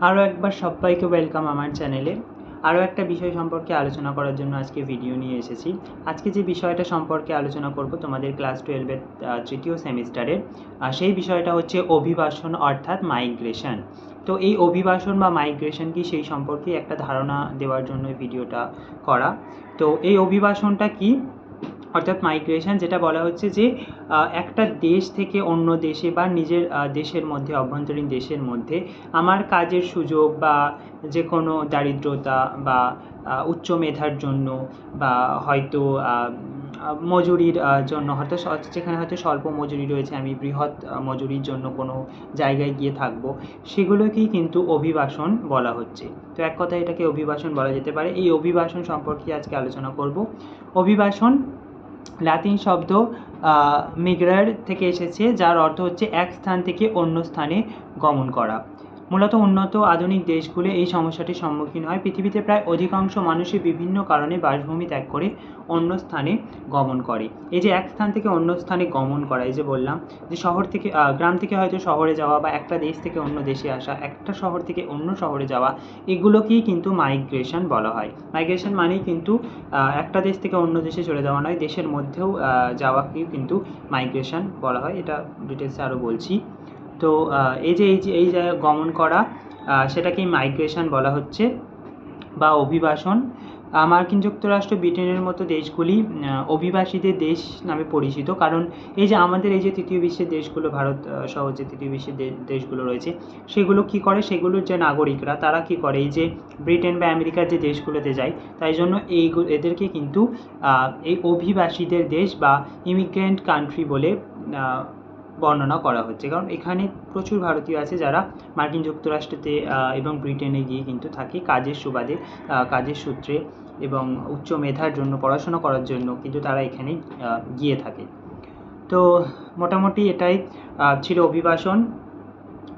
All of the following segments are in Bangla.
আরও একবার সবাইকে ওয়েলকাম আমার চ্যানেলে। আরও একটা বিষয় সম্পর্কে আলোচনা করার জন্য আজকে ভিডিও নিয়ে এসেছি। আজকে যে বিষয়টা সম্পর্কে আলোচনা করব তোমাদের ক্লাস 12-এর তৃতীয় সেমিস্টারের, সেই বিষয়টা হচ্ছে অভিবাসন অর্থাৎ মাইগ্রেশন। তো এই অভিবাসন বা মাইগ্রেশন কি সেই সম্পর্কে একটা ধারণা দেওয়ার জন্য ভিডিওটা করা। তো এই অভিবাসনটা কি, অর্থাৎ মাইগ্রেশন যেটা বলা হচ্ছে যে একটা দেশ থেকে অন্য দেশে বা নিজের দেশের মধ্যে, অভ্যন্তরীণ দেশের মধ্যে আমার কাজের সুযোগ বা যে কোনো দারিদ্রতা বা উচ্চ মেধার জন্য বা হয়তো মজুরির জন্য, হয়তো যেখানে হয়তো স্বল্প মজুরি রয়েছে, আমি বৃহৎ মজুরির জন্য কোনো জায়গায় গিয়ে থাকবো, সেগুলোকেই কিন্তু অভিবাসন বলা হচ্ছে। তো এক কথায় এটাকে অভিবাসন বলা যেতে পারে। এই অভিবাসন সম্পর্কে আজকে আলোচনা করব। অভিবাসন লাতিন শব্দ মিগ্রার থেকে এসেছে, যার অর্থ হচ্ছে এক স্থান থেকে অন্য স্থানে গমন করা। মূলত উন্নত আধুনিক দেশগুলো এই সমস্যাটির সম্মুখীন হয়। পৃথিবীতে প্রায় অধিকাংশ মানুষই বিভিন্ন কারণে বাসভূমি ত্যাগ করে অন্য স্থানে গমন করে। এই যে এক স্থান থেকে অন্য স্থানে গমন করা, এই যে বললাম যে শহর থেকে গ্রাম থেকে হয়তো শহরে যাওয়া বা একটা দেশ থেকে অন্য দেশে আসা, একটা শহর থেকে অন্য শহরে যাওয়া, এগুলোকেই কিন্তু মাইগ্রেশন বলা হয়। মাইগ্রেশন মানেই কিন্তু একটা দেশ থেকে অন্য দেশে চলে যাওয়া নয়, দেশের মধ্যেও যাওয়াকেই কিন্তু মাইগ্রেশন বলা হয়। এটা ডিটেলসে আরও বলছি। তো এই জায়গায় গমন করা, সেটাকেই মাইগ্রেশন বলা হচ্ছে বা অভিবাসন। মার্কিন যুক্তরাষ্ট্র, ব্রিটেনের মতো দেশগুলি অভিবাসীদের দেশ নামে পরিচিত, কারণ এই যে আমাদের এই যে তৃতীয় বিশ্বের দেশগুলো, ভারত সহ যে তৃতীয় বিশ্বের দেশগুলো রয়েছে, সেগুলো কি করে, সেগুলোর যে নাগরিকরা তারা কি করে, এই যে ব্রিটেন বা আমেরিকার যে দেশগুলোতে যায়, তাই জন্য এদেরকে কিন্তু এই অভিবাসীদের দেশ বা ইমিগ্রেন্ট কান্ট্রি বলে বর্ণনা করা হচ্ছে। কারণ এখানে প্রচুর ভারতীয় আছে যারা মার্কিন যুক্তরাষ্ট্রতে এবং ব্রিটেনে গিয়ে কিন্তু থাকে কাজের সুবাদে, কাজের সূত্রে এবং উচ্চ মেধার জন্য, পড়াশোনা করার জন্য কিন্তু তারা এখানে গিয়ে থাকে। তো মোটামুটি এটাই ছিল অভিবাসন।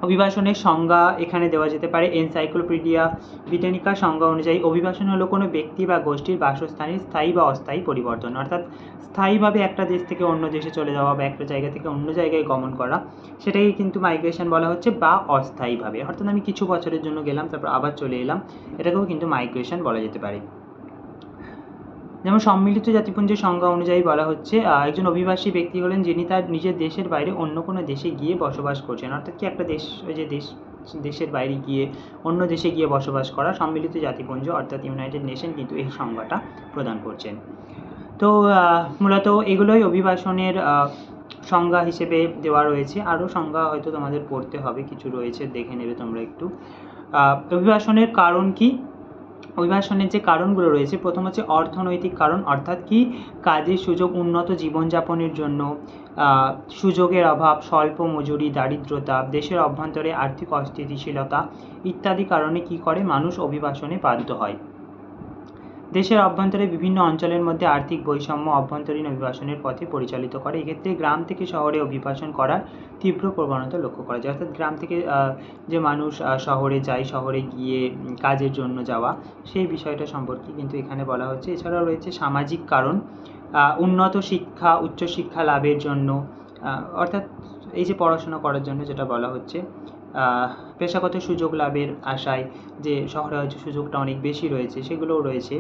অভিবাসনের সংজ্ঞা এখানে দেওয়া যেতে পারে। এনসাইক্লোপিডিয়া ব্রিটানিকার সংজ্ঞা অনুযায়ী অভিবাসন হলো কোনো ব্যক্তি বা গোষ্ঠীর বাসস্থানের স্থায়ী বা অস্থায়ী পরিবর্তন, অর্থাৎ স্থায়ীভাবে একটা দেশ থেকে অন্য দেশে চলে যাওয়া বা একটা জায়গা থেকে অন্য জায়গায় গমন করা, সেটাকে কিন্তু মাইগ্রেশন বলা হচ্ছে। বা অস্থায়ীভাবে, অর্থাৎ আমি কিছু বছরের জন্য গেলাম তারপর আবার চলে এলাম, এটাকেও কিন্তু মাইগ্রেশন বলা যেতে পারে। যেমন সম্মিলিত জাতিপুঞ্জের সংজ্ঞা অনুযায়ী বলা হচ্ছে, একজন অভিবাসী ব্যক্তি হলেন যিনি তার নিজের দেশের বাইরে অন্য কোনো দেশে গিয়ে বসবাস করছেন। অর্থাৎ কি, একটা দেশ, ওই যে দেশের বাইরে গিয়ে অন্য দেশে গিয়ে বসবাস করা, সম্মিলিত জাতিপুঞ্জ অর্থাৎ ইউনাইটেড নেশন কিন্তু এই সংজ্ঞাটা প্রদান করছেন। তো মূলত এগুলোই অভিবাসনের সংজ্ঞা হিসেবে দেওয়া রয়েছে। আরও সংজ্ঞা হয়তো তোমাদের পড়তে হবে, কিছু রয়েছে, দেখে নেবে তোমরা একটু। অভিবাসনের কারণ কি? অভিবাসনের যে কারণগুলো রয়েছে, প্রথম হচ্ছে অর্থনৈতিক কারণ, অর্থাৎ কি, কাজের সুযোগ, উন্নত জীবনযাপনের জন্য সুযোগের অভাব, স্বল্প মজুরি, দারিদ্রতা, দেশের অভ্যন্তরে আর্থিক অস্থিতিশীলতা ইত্যাদি কারণে কি করে, মানুষ অভিবাসনে বাধ্য হয়। দেশের অভ্যন্তরে বিভিন্ন অঞ্চলের মধ্যে আর্থিক বৈষম্য অভ্যন্তরীণ অভিবাসনের পথে পরিচালিত করে। এক্ষেত্রে গ্রাম থেকে শহরে অভিবাসন করার তীব্র প্রবণতা লক্ষ্য করা যায়। অর্থাৎ গ্রাম থেকে যে মানুষ শহরে যায়, শহরে গিয়ে কাজের জন্য যাওয়া, সেই বিষয়টা সম্পর্কে কিন্তু এখানে বলা হচ্ছে। এছাড়াও রয়েছে সামাজিক কারণ, উন্নত শিক্ষা, উচ্চশিক্ষা লাভের জন্য, অর্থাৎ এই যে পড়াশোনা করার জন্য যেটা বলা হচ্ছে, পেশাগত সুযোগ লাভের আশায়, যে শহরে হয়তো সুযোগটা অনেক বেশি রয়েছে, সেগুলোও রয়েছে।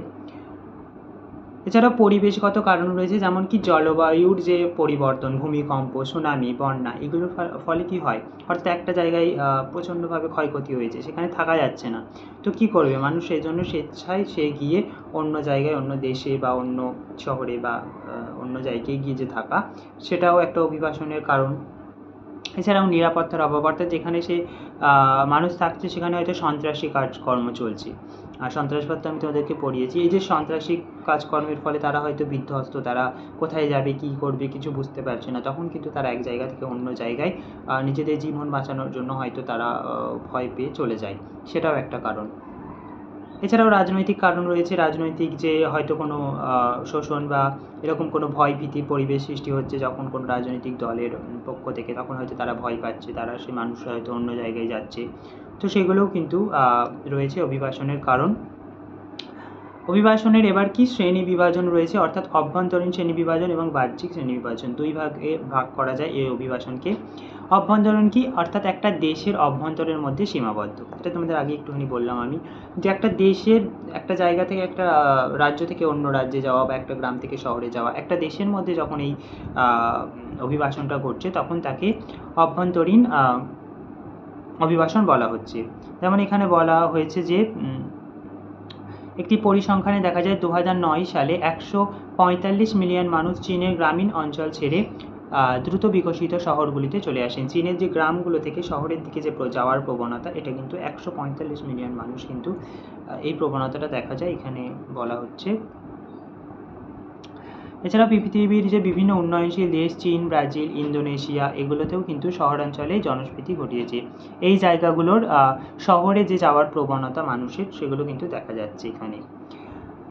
এছাড়া পরিবেশগত কারণ রয়েছে, যেমন কি জলবায়ুর যে পরিবর্তন, ভূমিকম্প, সুনামি, বন্যা, এগুলোর ফলে কি হয়, হয়তো একটা জায়গায় প্রচণ্ডভাবে ক্ষয়ক্ষতি হয়েছে, সেখানে থাকা যাচ্ছে না, তো কি করবে মানুষ, সেই জন্য স্বেচ্ছায় সে গিয়ে অন্য জায়গায়, অন্য দেশে বা অন্য শহরে বা অন্য জায়গায় গিয়ে যে থাকা, সেটাও একটা অভিবাসনের কারণ। এছাড়াও নিরাপত্তার অভাব, অর্থাৎ যেখানে সে মানুষ থাকছে সেখানে হয়তো সন্ত্রাসী কাজকর্ম চলছে। আর সন্ত্রাসবাদ তো আমি তোমাদেরকে পড়িয়েছি। এই যে সন্ত্রাসী কাজকর্মের ফলে তারা হয়তো বিধ্বস্ত, তারা কোথায় যাবে, কী করবে, কিছু বুঝতে পারছে না, তখন কিন্তু তারা এক জায়গা থেকে অন্য জায়গায় নিজেদের জীবন বাঁচানোর জন্য হয়তো তারা ভয় পেয়ে চলে যায়, সেটাও একটা কারণ। এছাড়াও রাজনৈতিক কারণ রয়েছে। রাজনৈতিক যে হয়তো কোনো শোষণ বা এরকম কোনো ভয় ভীতির পরিবেশ সৃষ্টি হচ্ছে যখন কোনো রাজনৈতিক দলের পক্ষ থেকে, তখন হয়তো তারা ভয় পাচ্ছে, তারা সে মানুষরা হয়তো অন্য জায়গায় যাচ্ছে, তো সেগুলোও কিন্তু রয়েছে অভিবাসনের কারণ। অভিবাসনের এবার কি শ্রেণী বিভাজন রয়েছে, অর্থাৎ অভ্যন্তরীণ শ্রেণী বিভাজন এবং বাহ্যিক শ্রেণী বিভাজন, দুই ভাগে ভাগ করা যায় এই অভিবাসনকে। অভ্যন্তরীণ কি, অর্থাৎ একটা দেশের অভ্যন্তরের মধ্যে সীমাবদ্ধ। এটা তোমাদের আগে একটুখানি বললাম আমি, যে একটা দেশের একটা জায়গা থেকে একটা রাজ্য থেকে অন্য রাজ্যে যাওয়া বা একটা গ্রাম থেকে শহরে যাওয়া, একটা দেশের মধ্যে যখন এই অভিবাসনটা ঘটছে তখন তাকে অভ্যন্তরীণ অভিবাসন বলা হচ্ছে। যেমন এখানে বলা হয়েছে যে একটি পরিসংখ্যানে দেখা যায় 2009 সালে 145 মিলিয়ন মানুষ চীনের গ্রামীণ অঞ্চল ছেড়ে দ্রুত বিকশিত শহরগুলিতে চলে আসেন। চীনের যে গ্রামগুলো থেকে শহরের দিকে যে যাওয়ার প্রবণতা, এটা কিন্তু 145 মিলিয়ন মানুষ কিন্তু এই প্রবণতাটা দেখা যায় এখানে বলা হচ্ছে। এছাড়া পৃথিবীর যে বিভিন্ন উন্নয়নশীল দেশ চীন, ব্রাজিল, ইন্দোনেশিয়া এগুলোতেও কিন্তু শহরাঞ্চলে জনস্ফীতি ঘটিয়েছে। এই জায়গাগুলোর শহরে যে যাওয়ার প্রবণতা মানুষের, সেগুলো কিন্তু দেখা যাচ্ছে এখানে।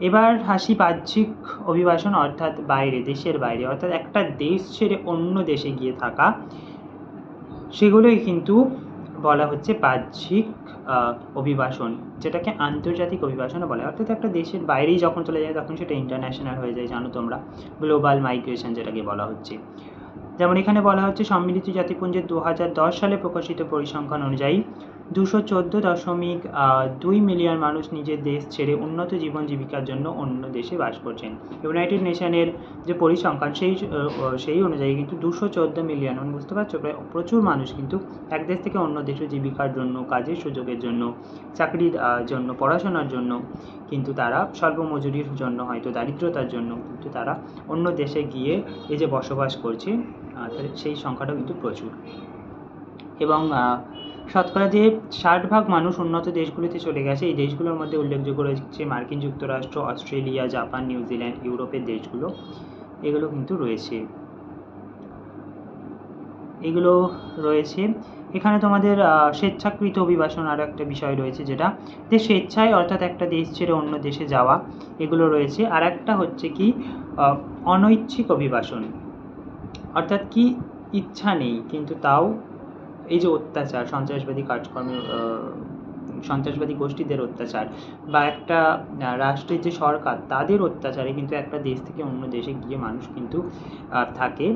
এবার হাসি বাহ্যিক অভিবাসন, অর্থাৎ বাইরে, দেশের বাইরে, অর্থাৎ একটা দেশ ছেড়ে অন্য দেশে গিয়ে থাকা, সেগুলোই কিন্তু বলা হচ্ছে বাহ্যিক অভিবাসন, যেটাকে আন্তর্জাতিক অভিবাসনও বলে। অর্থাৎ একটা দেশের বাইরেই যখন চলে যায় তখন সেটা ইন্টারন্যাশনাল হয়ে যায়, জানো তোমরা, গ্লোবাল মাইগ্রেশন যেটাকে বলা হচ্ছে। যেমন এখানে বলা হচ্ছে সম্মিলিত জাতিপুঞ্জের 2010 সালে প্রকাশিত পরিসংখ্যান অনুযায়ী 214.2 মিলিয়ন মানুষ নিজের দেশ ছেড়ে উন্নত জীবন জীবিকার জন্য অন্য দেশে বাস করছেন। ইউনাইটেড নেশনের যে পরিসংখ্যান সেই অনুযায়ী কিন্তু 214 মিলিয়ন, বুঝতে পারছো, প্রায় প্রচুর মানুষ কিন্তু এক দেশ থেকে অন্য দেশে জীবিকার জন্য, কাজের সুযোগের জন্য, চাকরির জন্য, পড়াশোনার জন্য কিন্তু তারা স্বল্প মজুরির জন্য, হয়তো দারিদ্রতার জন্য কিন্তু তারা অন্য দেশে গিয়ে এই যে বসবাস করছে, সেই সংখ্যাটা কিন্তু প্রচুর। এবং শতকরা যে 60% মানুষ উন্নত দেশগুলিতে চলে গেছে। এই দেশগুলোর মধ্যে উল্লেখযোগ্য রয়েছে মার্কিন যুক্তরাষ্ট্র, অস্ট্রেলিয়া, জাপান, নিউজিল্যান্ড, ইউরোপের দেশগুলো, এগুলো কিন্তু রয়েছে। এগুলো রয়েছে এখানে। তোমাদের স্বেচ্ছাকৃত অভিবাসন আরও একটা বিষয় রয়েছে, যেটা যে স্বেচ্ছায়, অর্থাৎ একটা দেশ ছেড়ে অন্য দেশে যাওয়া, এগুলো রয়েছে। আর একটা হচ্ছে কি অনৈচ্ছিক অভিবাসন, অর্থাৎ কি ইচ্ছা নেই কিন্তু তাও এই যে অত্যাচার, সন্ত্রাসবাদী কাজকর্মের, সন্ত্রাসবাদী গোষ্ঠীদের অত্যাচার বা একটা রাষ্ট্রের যে সরকার তাদের অত্যাচারে কিন্তু একটা দেশ থেকে অন্য দেশে গিয়ে মানুষ কিন্তু থাকে,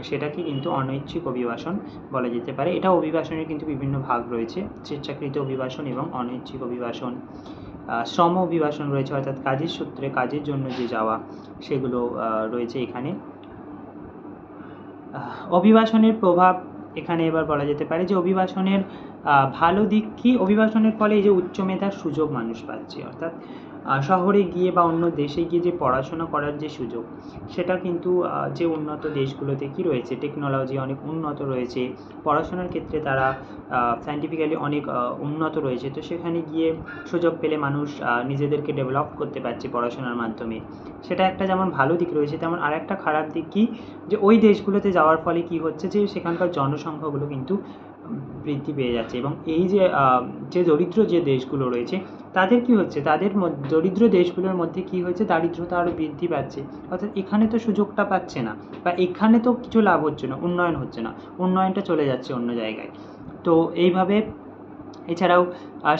সেটাকে কিন্তু অনৈচ্ছিক অভিবাসন বলা যেতে পারে। এটা অভিবাসনের কিন্তু বিভিন্ন ভাগ রয়েছে, স্বেচ্ছাকৃত অভিবাসন এবং অনৈচ্ছিক অভিবাসন। শ্রম অভিবাসন রয়েছে, অর্থাৎ কাজের সূত্রে, কাজের জন্য যে যাওয়া, সেগুলো রয়েছে এখানে। অভিবাসনের প্রভাব এখানে এবার বলা যেতে পারে যে অভিবাসনের ভালো দিক কি, অভিবাসনের ফলে এই যে উচ্চ মেধার সুযোগ মানুষ পাচ্ছে, অর্থাৎ শহরে গিয়ে বা অন্য দেশে গিয়ে যে পড়াশোনা করার যে সুযোগ, সেটা কিন্তু যে উন্নত দেশগুলোতে কি রয়েছে, টেকনোলজি অনেক উন্নত রয়েছে, পড়াশোনার ক্ষেত্রে তারা সায়েন্টিফিক্যালি অনেক উন্নত রয়েছে, তো সেখানে গিয়ে সুযোগ পেলে মানুষ নিজেদেরকে ডেভেলপ করতে পারছে পড়াশোনার মাধ্যমে। সেটা একটা যেমন ভালো দিক রয়েছে, তেমন আর একটা খারাপ দিক কি, যে ওই দেশগুলোতে যাওয়ার ফলে কি হচ্ছে, যে সেখানকার জনসংখ্যাগুলো কিন্তু বৃদ্ধি পেয়ে যাচ্ছে, এবং এই যে দরিদ্র যে দেশগুলো রয়েছে তাদের কি হচ্ছে, তাদের দরিদ্র দেশগুলোর মধ্যে কি হচ্ছে, দারিদ্রতা আরও বৃদ্ধি পাচ্ছে। অর্থাৎ এখানে তো সুযোগটা পাচ্ছে না, বা এখানে তো কিছু লাভ হচ্ছে না, উন্নয়ন হচ্ছে না, উন্নয়নটা চলে যাচ্ছে অন্য জায়গায়। তো এইভাবে এছাড়াও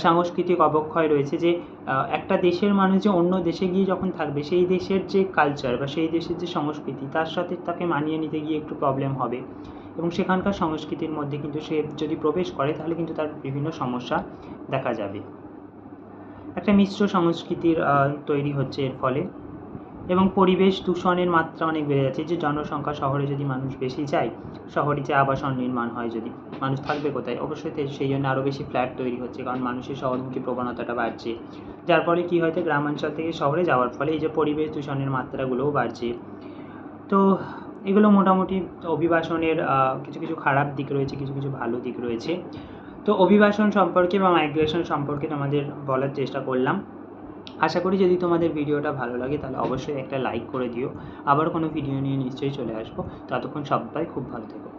সাংস্কৃতিক অবক্ষয় রয়েছে, যে একটা দেশের মানুষ যে অন্য দেশে গিয়ে যখন থাকবে, সেই দেশের যে কালচার বা সেই দেশের যে সংস্কৃতি, তার সাথে তাকে মানিয়ে নিতে গিয়ে একটু প্রবলেম হবে, এবং সেখানকার সংস্কৃতির মধ্যে কিন্তু সে যদি প্রবেশ করে তাহলে কিন্তু তার বিভিন্ন সমস্যা দেখা যাবে। একটা মিশ্র সংস্কৃতির তৈরি হচ্ছে এর ফলে, এবং পরিবেশ দূষণের মাত্রা অনেক বেড়ে যাচ্ছে। যে জনসংখ্যা, শহরে যদি মানুষ বেশি যায়, শহরে যে আবাসন নির্মাণ হয়, যদি মানুষ থাকবে কোথায়, অবশ্যই সেই জন্য আরও বেশি ফ্ল্যাট তৈরি হচ্ছে, কারণ মানুষের শহরমুখী প্রবণতাটা বাড়ছে, যার ফলে কী হয়তো গ্রামাঞ্চল থেকে শহরে যাওয়ার ফলে এই যে পরিবেশ দূষণের মাত্রাগুলোও বাড়ছে। তো এগুলো মোটামুটি অভিবাসনের কিছু কিছু খারাপ দিক রয়েছে, কিছু কিছু ভালো দিক রয়েছে। তো অভিবাসন সম্পর্কে বা মাইগ্রেশন সম্পর্কে তোমাদের বলার চেষ্টা করলাম। আশা করি যদি তোমাদের ভিডিওটা ভালো লাগে তাহলে অবশ্যই একটা লাইক করে দিও। আবার কোনো ভিডিও নিয়ে নিশ্চয়ই চলে আসবো। ততক্ষণ সবাই খুব ভালো থেকো।